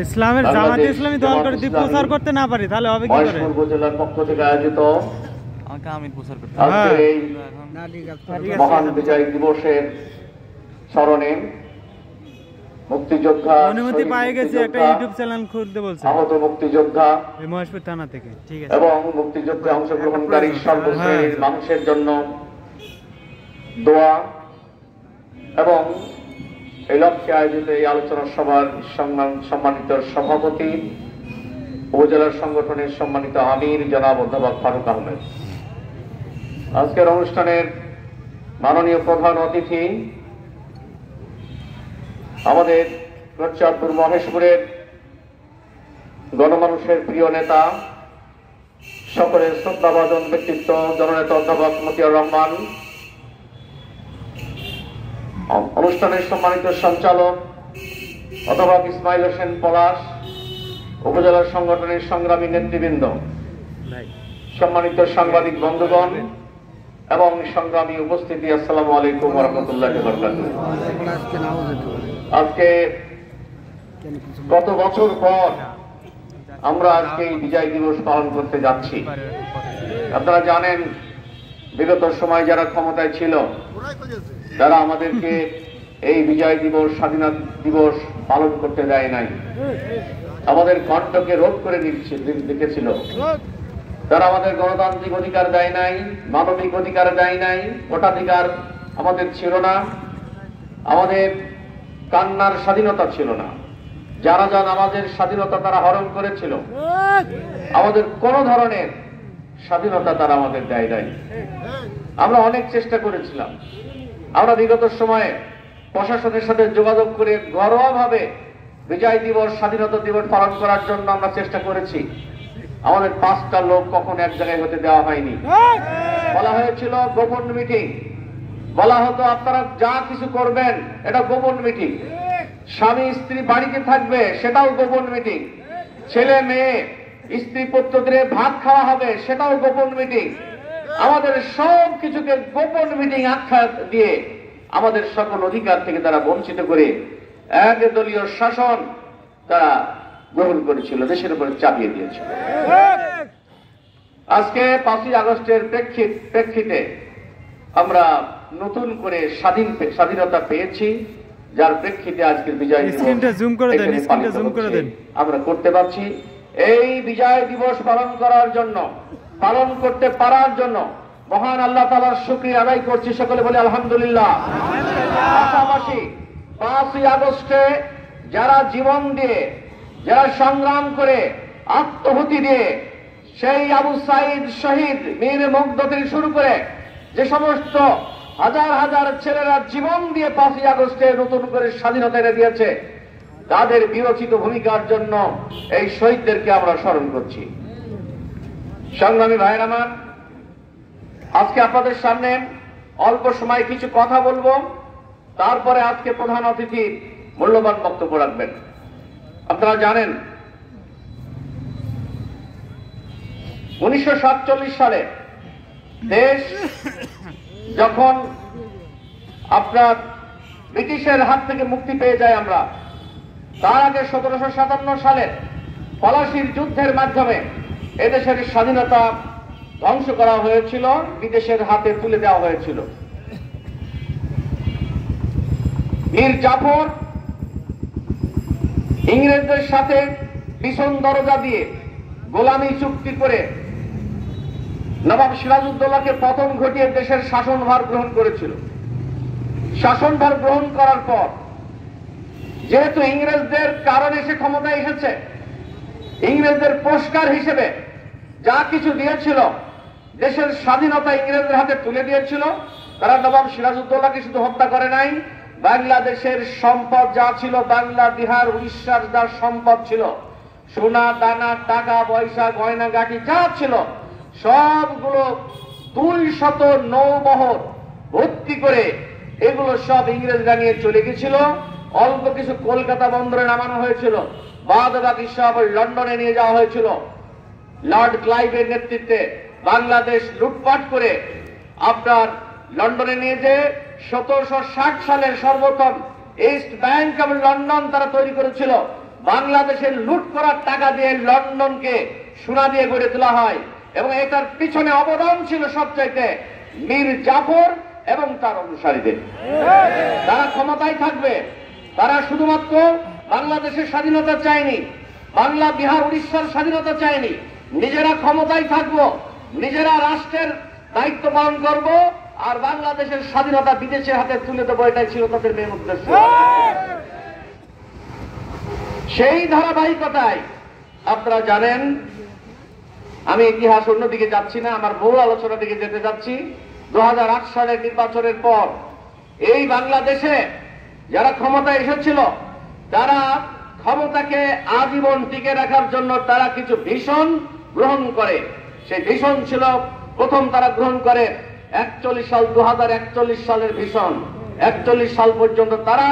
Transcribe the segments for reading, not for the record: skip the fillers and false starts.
ইসলামের জামাতে ইসলামী দল করে দ্বীপ প্রচার করতে না পারি তাহলে হবে কি করে? উপজেলার পক্ষ থেকে আয়োজিত মহান বিজয় দিবসের স্মরণে মুক্তিযোদ্ধা অনুমতি পেয়ে গেছে, একটা ইউটিউব চ্যানেল খুলতে বলছে আহত মুক্তিযোদ্ধা মহেশপুর থানা থেকে, ঠিক আছে, এবং মুক্তিযুদ্ধে অংশগ্রহণকারী সর্বশ্রেণীর মানুষের জন্য দোয়া এবং এই লক্ষ্যে আয়োজিত এই আলোচনা সভার সম্মানিত সভাপতি, উপজেলার সংগঠনের সম্মানিত আমির জনাব অধ্যাপক ফারুক আহমেদ, আজকের অনুষ্ঠানের মাননীয় প্রধান অতিথি আমাদের চাঁদপুর মহেশপুরের গণমানুষের প্রিয় নেতা, সকলের শ্রদ্ধাভাজন ব্যক্তিত্ব জননেতা অধ্যাপক মতিয়ার রহমান, অনুষ্ঠানের সম্মানিত সঞ্চালক অধ্যাপক ইসমাইল হোসেন পলাশ, উপজেলার সংগঠনের সংগ্রামী নেতৃবৃন্দ, সম্মানিত সাংবাদিক বন্ধুগণ এবং সংগ্রামী উপস্থিতি, আসসালামু আলাইকুম ওয়া রাহমাতুল্লাহি ওয়া বারাকাতুহু। আজকে কত বছর পর আমরা আজকে এই বিজয় দিবস পালন করতে যাচ্ছি। আপনারা জানেন, বিগত সময় যারা ক্ষমতায় ছিল তারা আমাদেরকে এই বিজয় দিবস, স্বাধীনতা দিবস পালন করতে দেয় নাই, আমাদের কণ্ঠকে রোধ করে রেখেছিল। তারা আমাদের গণতান্ত্রিক অধিকার দেয় নাই, মানবিক অধিকার দেয় নাই, ভোটাধিকার আমাদের ছিল না, আমাদের কান্নার স্বাধীনতা ছিল না, যারা আমাদের স্বাধীনতা তারা হরণ করেছিল, আমাদের কোন ধরনের স্বাধীনতা তারা আমাদের দেয় নাই। আমরা অনেক চেষ্টা করেছিলাম, আমরা বিগত সময়ে প্রশাসনের সাথে যোগাযোগ করে ঘরোয়াভাবে বিজয় দিবস, স্বাধীনতা দিবস পালন করার জন্য আমরা চেষ্টা করেছি। আমাদের 5টা লোক কখনো এক জায়গায় হতে দেওয়া হয়নি। বলা হয়েছিল গোপন মিটিং, বলা হতো আপনারা যা কিছু করবেন এটা গোপন মিটিং, স্বামী স্ত্রী বাড়িতে থাকবে সেটাও গোপন মিটিং, ছেলে মেয়ে স্ত্রী পুত্রদের ভাত খাওয়া হবে সেটাও গোপন মিটিং। আমাদের সব কিছুকে গোপন মিটিং আখ্যা দিয়ে আমাদের সকল অধিকার থেকে তারা বঞ্চিত করে একদলীয় শাসন তারা গ্রহণ করেছিল, দেশের উপরে চাপিয়ে দিয়েছিল। আজকে 5ই আগস্টের প্রেক্ষিতে আমরা নতুন করে স্বাধীনতা পেয়েছি, যার প্রেক্ষিতে আজকের বিজয় দিবস আমরা করতে পারছি। এই বিজয় দিবস পালন করতে পারার জন্য মহান আল্লাহ তাআলার শুকরিয়া আদায় করছি, সকলে বলে আলহামদুলিল্লাহ। পাশাপাশি 5ই আগস্টে যারা জীবন দিয়ে, যারা সংগ্রাম করে, আত্মহুতি দিয়ে, সেই আবু সাইদ শহীদ, মীর মুগ্ধ থেকে শুরু করে যে সমস্ত হাজার হাজার ছেলেরা জীবন দিয়ে 5ই আগস্টে নতুন করে স্বাধীনতা এনে দিয়েছে, তাদের বিরচিত ভূমিকার জন্য এই শহীদদেরকে আমরা স্মরণ করছি। সংগ্রামী ভাইয়েরা আমার, আজকে আপনাদের সামনে অল্প সময় কিছু কথা বলবো, তারপরে আজকে প্রধান অতিথি মূল্যবান বক্তব্য রাখবেন। আপনারা জানেন 1947 সালে দেশ যখন আপনার ব্রিটিশের হাত থেকে মুক্তি পেয়ে যায়, আমরা তার আগে 1757 সালে পলাশির যুদ্ধের মাধ্যমে এদেশের স্বাধীনতা ধ্বংস করা হয়েছিল, বিদেশের হাতে তুলে দেওয়া হয়েছিল। মীর জাফর ইংরেজদের সাথে পিছন দরজা দিয়ে গোলামি চুক্তি করে নবাব সিরাজউদ্দৌলাকে পতন ঘটিয়ে দেশের শাসনভার গ্রহণ করেছিল। শাসনভার গ্রহণ করার পর যেহেতু ইংরেজদের কারণে সে ক্ষমতায় এসেছে, ইংরেজদের পুরস্কার হিসেবে যা কিছু দিয়েছিল, দেশের স্বাধীনতা ইংরেজদের হাতে তুলে দিয়েছিল। তারা নবাব সিরাজউদ্দৌলাকে শুধু হত্যা করে নাই, বাংলাদেশের সম্পদ যা ছিল, বাংলা, বিহার, উড়িষ্যার যা সম্পদ ছিল, সোনা দানা, টাকা পয়সা, গয়নাগাটি যা ছিল, সবগুলো 200 নৌবহর ভর্তি করে এগুলো সব ইংরেজরা নিয়ে চলে গেছিল। অল্প কিছু কলকাতা বন্দরে নামানো হয়েছিল, বাদ বাকি সব লন্ডনে নিয়ে যাওয়া হয়েছিল। লর্ড ক্লাইভের নেতৃত্বে বাংলাদেশ লুটপাট করে আপনার লন্ডনে নিয়ে যে 1760 সালের সর্বপ্রথম ইস্ট ব্যাংক অব লন্ডন তারা তৈরি করেছিল। বাংলাদেশের লুট করার টাকা দিয়ে লন্ডনকে সোনা দিয়ে গড়ে তোলা হয়, এবং এটার পিছনে অবদান ছিল সবচাইতে মীর জাফর এবং তার অনুসারীদের। তারা ক্ষমতায় থাকবে, তারা শুধুমাত্র বাংলাদেশের স্বাধীনতা চায়নি, বাংলা, বিহার, উড়িষ্যার স্বাধীনতা চায়নি। নিজেরা ক্ষমতায় থাকবো, নিজেরা রাষ্ট্রের দায়িত্ব পালন করব, আর বাংলাদেশের স্বাধীনতা বিদেশের হাতে তুলে দেবো, এটাই ছিল তাদের মেন উদ্দেশ্য। সেই ধারাবাহিকতায় আপনারা জানেন, আমি ইতিহাস অন্যদিকে যাচ্ছি না, আমার মূল আলোচনার দিকে যেতে যাচ্ছি। 2008 সালের নির্বাচনের পর এই বাংলাদেশে যারা ক্ষমতায় এসেছিল, তারা ক্ষমতাকে আজীবন টিকে রাখার জন্য তারা কিছু ভিশন গ্রহণ করে। সেই ভিশন ছিল, প্রথম তারা গ্রহণ করে 2041 সালের ভিশন। 41 সাল পর্যন্ত তারা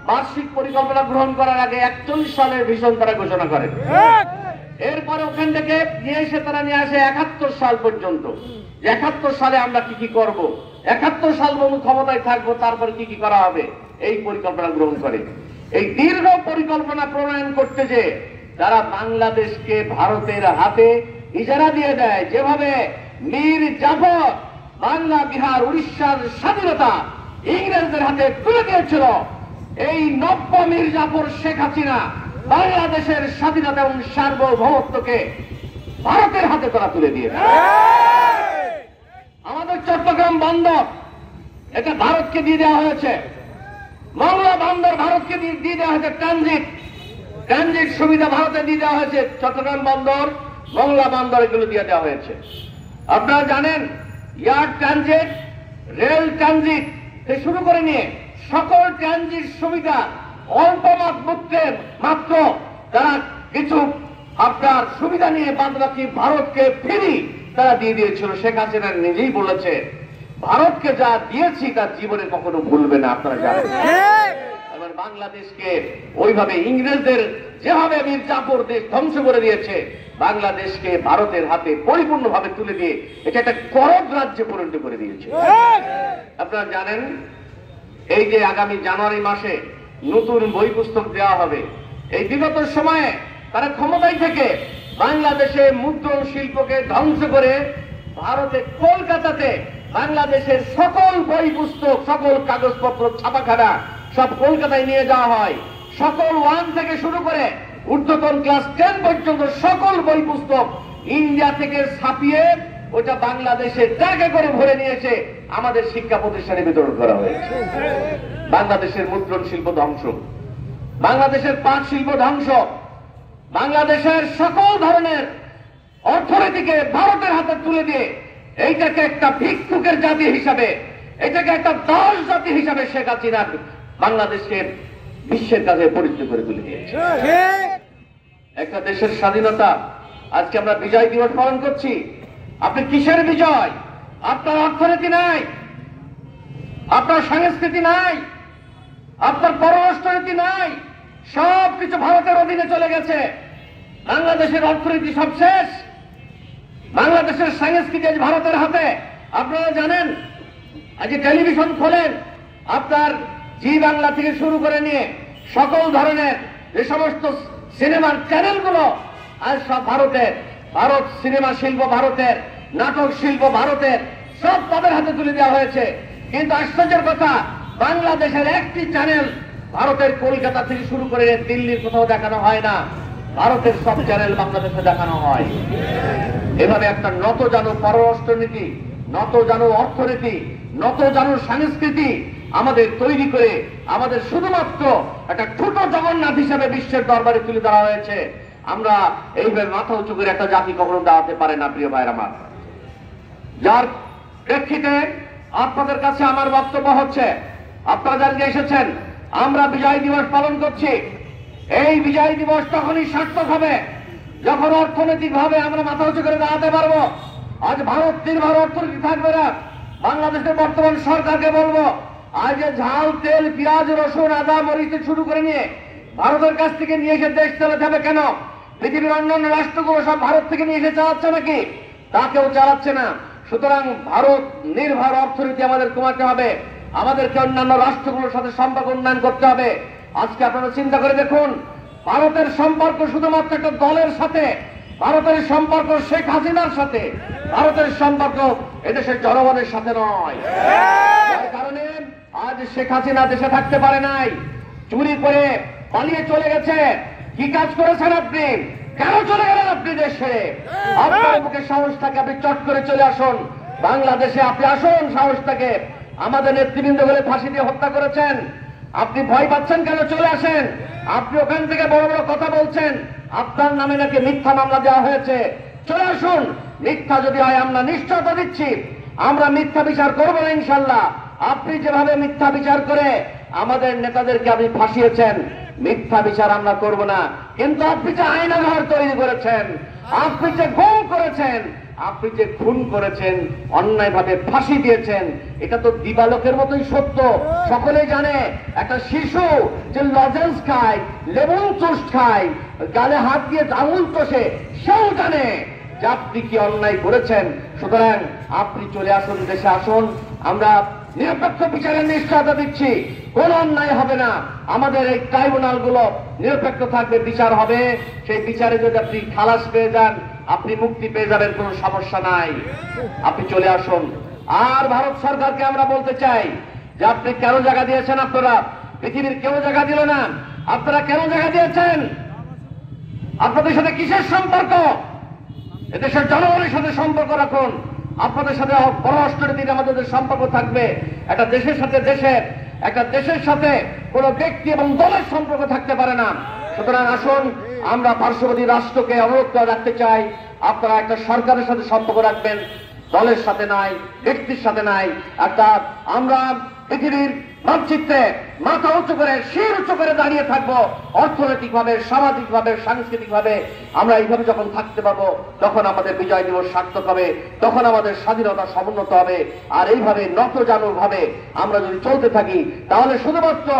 বার্ষিক পরিকল্পনা গ্রহণ করার আগে 41 সালের ভিশন তারা ঘোষণা করে। এরপরে ওখান থেকে নিয়ে আসে 71 সাল পর্যন্ত। 71 সালে আমরা কি কি করব, 71 সাল পর্যন্ত ক্ষমতায় থাকবো, তারপরে কি কি করা হবে, এই পরিকল্পনা গ্রহণ করে। এই দীর্ঘ পরিকল্পনা প্রণয়ন করতে যে তারা বাংলাদেশকে ভারতের হাতে ইজারা দিয়ে দেয়। যেভাবে মীর জাফর বাংলা, বিহার, উড়িষ্যার স্বাধীনতা ইংরেজদের হাতে তুলে দিয়েছিল, এই নব্য মীর জাফর শেখ হাসিনা বাংলাদেশের স্বাধীনতা এবং সার্বভৌমত্বকে ভারতের হাতে তারা তুলে দিয়েছে। আমাদের চট্টগ্রাম বন্দর, এটা ভারতকে দিয়ে দেওয়া হয়েছে। মংলা বন্দর ভারতকে দিয়ে দেওয়া হয়েছে। ট্রানজিট সুবিধা ভারতে দিয়ে দেওয়া হয়েছে। চট্টগ্রাম বন্দর, মংলা বন্দর, এগুলো দিয়ে দেওয়া হয়েছে। আপনারা জানেন, এয়ার ট্রানজিট, রেল ট্রানজিট থেকে শুরু করে নিয়ে সকল ট্রানজিট সুবিধা অল্প মাত্র তারা কিছু আপনার সুবিধা নিয়ে বাদ বাকি ভারতকে ফেরি তারা দিয়ে দিয়েছিল। শেখ হাসিনা নিজেই বলেছে, ভারতকে যা দিয়েছি তার জীবনে কখনো ভুলবে না। আপনারা জানেন, এবার বাংলাদেশকে ওইভাবে ইংরেজদের যেভাবে মীর জাফর দেশ ধ্বংস করে দিয়েছে, বাংলাদেশকে ভারতের হাতে পরিপূর্ণভাবে তুলে দিয়ে এটা একটা করদ রাজ্যে পরিণত করে দিয়েছে। আপনারা জানেন, এই যে আগামী জানুয়ারি মাসে নতুন বই পুস্তক দেওয়া হবে, এই বিগত সময়ে তারা ক্ষমতায় থেকে বাংলাদেশে মুদ্রণ শিল্পকে ধ্বংস করে ভারতে কলকাতাতে বাংলাদেশের সকল বই পুস্তক, সকল কাগজপত্র, ছাপাখানা সব কলকাতায় নিয়ে যাওয়া হয়। সকল 1 থেকে শুরু করে ঊর্ধ্বতন ক্লাস 10 পর্যন্ত সকল বই পুস্তক ইন্ডিয়া থেকে ছাপিয়ে ওটা বাংলাদেশে জায়গা করে ভরে নিয়েছে, আমাদের শিক্ষা প্রতিষ্ঠানে বিতরণ করা হয়েছে। বাংলাদেশের মুদ্রণ শিল্প ধ্বংস, বাংলাদেশের পাট শিল্প ধ্বংস, বাংলাদেশের সকল ধরনের অর্থনীতিকে ভারতের হাতে তুলে দিয়ে এইটাকে একটা ভিক্ষুকের জাতি হিসাবে, এটাকে একটা দাস জাতি হিসাবে শেখ হাসিনা বাংলাদেশকে বিশ্বের কাছে পরিচিত করে তুলে দিয়েছে। একটা দেশের স্বাধীনতা, আজকে আমরা বিজয় দিবস পালন করছি। আপনি কিসের বিজয়? আপনার অর্থনীতি নাই, আপনার সংস্কৃতি নাই, আপনার পররাষ্ট্রনীতি নাই, সবকিছু ভারতের অধীনে চলে গেছে। বাংলাদেশের অর্থনীতি সব শেষ, বাংলাদেশের সংস্কৃতি আজ ভারতের হাতে। আপনারা জানেন, আজ টেলিভিশন খোলেন, আপনার জি বাংলা থেকে শুরু করে নিয়ে সকল ধরনের যে সমস্ত সিনেমার চ্যানেলগুলো আজ সব ভারতের। ভারত সিনেমা শিল্প ভারতের, নাটক শিল্প ভারতের, সব তাদের হাতে তুলে দেওয়া হয়েছে। কিন্তু আশ্চর্যের কথা, বাংলাদেশের একটি চ্যানেল ভারতের কলকাতা থেকে শুরু করে দিল্লির কোথাও দেখানো হয় না, ভারতের সব চ্যানেল বাংলাদেশে দেখানো হয়। এভাবে একটা নত জানো পররাষ্ট্রনীতি, নত জানো অর্থনীতি, নত জানো সংস্কৃতি আমাদের তৈরি করে আমাদের শুধুমাত্র একটা ছোট জগন্নাথ হিসেবে বিশ্বের দরবারে তুলে ধরা হয়েছে। আমরা এইভাবে মাথা উঁচু করে একটা জাতি কখনো দাঁড়াতে পারে না। প্রিয় ভাইরা আমার, যার প্রেক্ষিতে আপনাদের কাছে আমার বক্তব্য হচ্ছে, আপনারা যারা এসেছেন, আমরা বিজয় দিবস পালন করছি। এই বিজয় দিবস তখনই সার্থক হবে যখন অর্থনৈতিকভাবে আমরা মাথা উঁচু করে দাঁড়াতে পারবো। আজ ভারত নির্ভর অর্থনীতি থাকবে না। বাংলাদেশের বর্তমান সরকারকে বলবো, আজ যে ঝাল, তেল, পেঁয়াজ, রসুন, আদা, মরিচ শুরু করে নিয়ে ভারতের কাছ থেকে নিয়ে এসে দেশ চালাতে হবে কেন? পৃথিবীর অন্যান্য রাষ্ট্রগুলো সব ভারত থেকে নিয়ে এসে চালাচ্ছে নাকি? তা কেউ চালাচ্ছে না। সুতরাং ভারত নির্ভর অর্থনীতি আমাদের কমাতে হবে। আমাদেরকে অন্যান্য রাষ্ট্রগুলোর সাথে সম্পর্ক উন্নয়ন করতে হবে। আজকে আপনারা চিন্তা করে দেখুন, ভারতের সম্পর্ক শুধুমাত্র একটা দলের সাথে, ভারতের সম্পর্ক শেখ হাসিনার সাথে, ভারতের সম্পর্ক এদেশের জনগণের সাথে নয়। যার কারণে আজ শেখ হাসিনা দেশে থাকতে পারে নাই, চুরি করে পালিয়ে চলে গেছে। কি কাজ করেছেন আপনি? কেন চলে গেলেন আপনি দেশে? আপনার মুখে সাহস থাকে, আপনি চট করে চলে আসুন বাংলাদেশে। আপনি আসুন সাহস থাকে। আমাদের নেতৃবৃন্দ বলে ফাঁসি দিয়ে হত্যা করেছেন, আপনি ভয় পাচ্ছেন কেন? চলে আসেন। আপনি ওখান থেকে বড় বড় কথা বলছেন, আপনার নামে নাকি মিথ্যা মামলা দেওয়া হয়েছে। চলে আসুন। মিথ্যা যদি হয় আমরা নিশ্চয়তা দিচ্ছি, আমরা মিথ্যা বিচার করবো না ইনশাল্লাহ। আপনি যেভাবে মিথ্যা বিচার করে আমাদের নেতাদেরকে আপনি ফাঁসিয়েছেন, মিথ্যা বিচার আমরা করব না। কিন্তু আপনি যে আয়নাঘর তৈরি করেছেন, আপনি যে গুম করেছেন, আপনি যে খুন করেছেন, অন্যায়ভাবে ফাঁসি দিয়েছেন, এটা তো দিবালোকের মতোই সত্য। সকলেই জানে, একটা শিশু যে লজেন্স খায়, লেবুন চুষ খায়, গালে হাত দিয়ে আঙুল কষে, সেও জানে যে আপনি কি অন্যায় করেছেন। সুতরাং আপনি চলে আসুন, দেশে আসুন। আমরা নিরপেক্ষ বিচারের নিশ্চয়তা দিচ্ছি, কোন অন্যায় হবে না। আমাদের এই ট্রাইব্যুনাল গুলো নিরপেক্ষ থাকবে, বিচার হবে। সেই বিচারে যদি আপনি খালাস পেয়ে যান, আপনি মুক্তি পেয়ে যাবেন, কোনো সমস্যা নাই। আপনি চলে আসুন। আর ভারত সরকারকে আমরা বলতে চাই যে আপনি কেন জায়গা দিয়েছেন? আপনারা পৃথিবীর কেউ জায়গা দিল না, আপনারা কেন জায়গা দিয়েছেন? আপনাদের সাথে কিসের সম্পর্ক? এদেশের জনগণের সাথে সম্পর্ক রাখুন। আপনাদের সাথে পররাষ্ট্রনীতির আমাদের সম্পর্ক থাকবে। একটা দেশের সাথে একটা দেশের সাথে কোন ব্যক্তি এবং দলের সম্পর্ক থাকতে পারে না। সুতরাং আসুন, আমরা পার্শ্ববর্তী রাষ্ট্রকে অনুরোধ করে রাখতে চাই, আপনারা একটা সরকারের সাথে সম্পর্ক রাখবেন, দলের সাথে নাই, ব্যক্তির সাথে নাই। একটা আমরা পৃথিবীর মানচিত্রে মাথা উঁচু করে, শির উঁচু করে দাঁড়িয়ে থাকবো। অর্থনৈতিকভাবে, সামাজিকভাবে, সাংস্কৃতিকভাবে আমরা এইভাবে যখন থাকতে পারবো, তখন আমাদের বিজয় দিবস সার্থক হবে, তখন আমাদের স্বাধীনতা সমুন্নত হবে। আর এইভাবে নতজানু ভাবে আমরা যদি চলতে থাকি, তাহলে শুধুমাত্র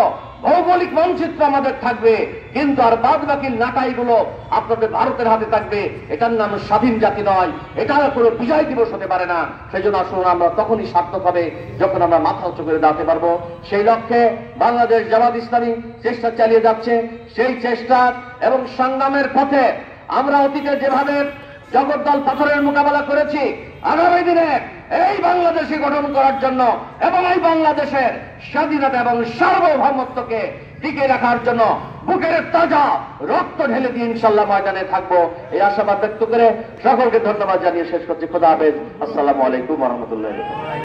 ভৌগোলিক মানচিত্র আমাদের থাকবে, কিন্তু আর বাদ বাকি নাটাইগুলো আপনাদের ভারতের হাতে থাকবে। এটার নাম স্বাধীন জাতি নয়, এটা কোনো বিজয় দিবস হতে পারে না। সেই জন্য আসুন, আমরা তখনই সার্থক হবে যখন আমরা মাথা উঁচু করে দাঁড়াতে পারবো। সেই লক্ষ্যে বাংলাদেশ জামাত ইসলামী চেষ্টা চালিয়ে যাচ্ছে। সেই চেষ্টা এবং সংগ্রামের পথে আমরা অতীতে যেভাবে জগদ্দল পাথরের মোকাবেলা করেছি, আগামী দিনে এই বাংলাদেশে গঠন করার জন্য এবং এই বাংলাদেশের স্বাধীনতা এবং সার্বভৌমত্বকে টিকে রাখার জন্য বুকের তাজা রক্ত ঢেলে দিয়ে ইনশাল্লাহ ময়দানে থাকবো, এই আশাবাদ ব্যক্ত করে সকলকে ধন্যবাদ জানিয়ে শেষ করছি। খোদা হাফেজ। আসসালামু আলাইকুম ওয়া রাহমাতুল্লাহি।